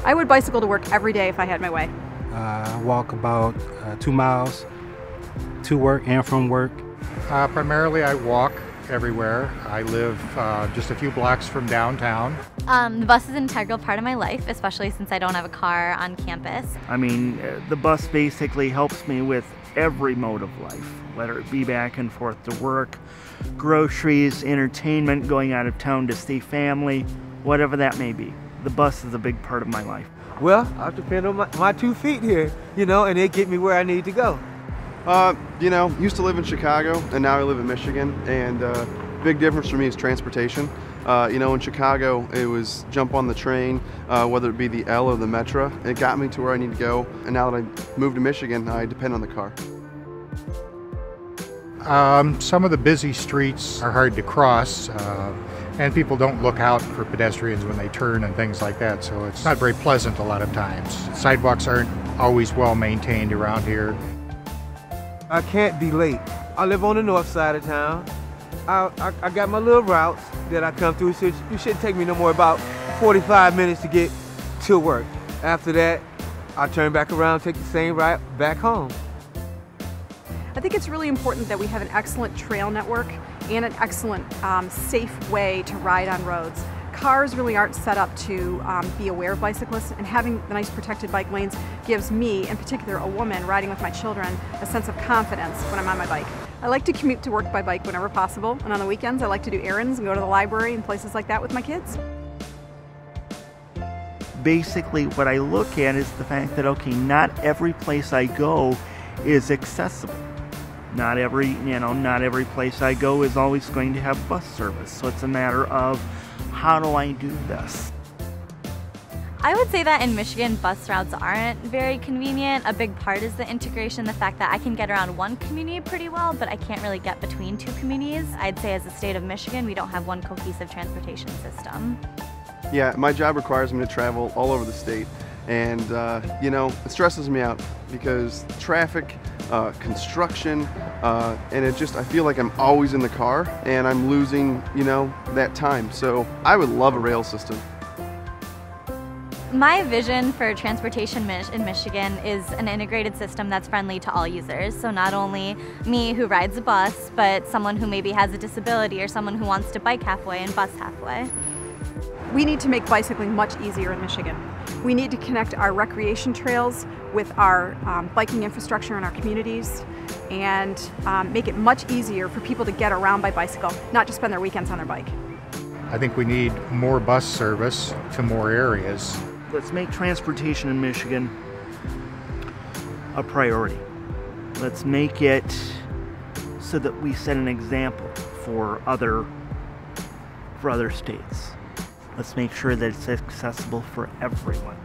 I would bicycle to work every day if I had my way. I walk about 2 miles to work and from work. Primarily I walk everywhere. I live just a few blocks from downtown. The bus is an integral part of my life, especially since I don't have a car on campus. I mean, the bus basically helps me with every mode of life, whether it be back and forth to work, groceries, entertainment, going out of town to see family, whatever that may be. The bus is a big part of my life. Well, I depend on my 2 feet here, and they get me where I need to go. Used to live in Chicago and now I live in Michigan, and big difference for me is transportation. In Chicago it was jump on the train, whether it be the L or the Metra. It got me to where I need to go, and now that I moved to Michigan, I depend on the car. Some of the busy streets are hard to cross, and people don't look out for pedestrians when they turn and things like that, so it's not very pleasant a lot of times. Sidewalks aren't always well maintained around here. I can't be late. I live on the north side of town. I got my little routes that I come through, so it shouldn't take me no more about 45 minutes to get to work. After that, I turn back around, take the same route back home. I think it's really important that we have an excellent trail network and an excellent safe way to ride on roads. Cars really aren't set up to be aware of bicyclists, and having the nice protected bike lanes gives me, in particular a woman riding with my children, a sense of confidence when I'm on my bike. I like to commute to work by bike whenever possible, and on the weekends I like to do errands and go to the library and places like that with my kids. Basically, what I look at is the fact that, okay, not every place I go is accessible. Not every place I go is always going to have bus service, so it's a matter of how do I do this? I would say that in Michigan, bus routes aren't very convenient. A big part is the integration, the fact that I can get around one community pretty well, but I can't really get between 2 communities. I'd say as a state of Michigan, we don't have one cohesive transportation system. Yeah, my job requires me to travel all over the state, and it stresses me out because traffic, construction, and I feel like I'm always in the car and I'm losing, that time. So I would love a rail system. My vision for transportation in Michigan is an integrated system that's friendly to all users. So not only me who rides a bus, but someone who maybe has a disability or someone who wants to bike halfway and bus halfway. We need to make bicycling much easier in Michigan. We need to connect our recreation trails with our biking infrastructure in our communities, and make it much easier for people to get around by bicycle, not just spend their weekends on their bike. I think we need more bus service to more areas. Let's make transportation in Michigan a priority. Let's make it so that we set an example for other states. Let's make sure that it's accessible for everyone.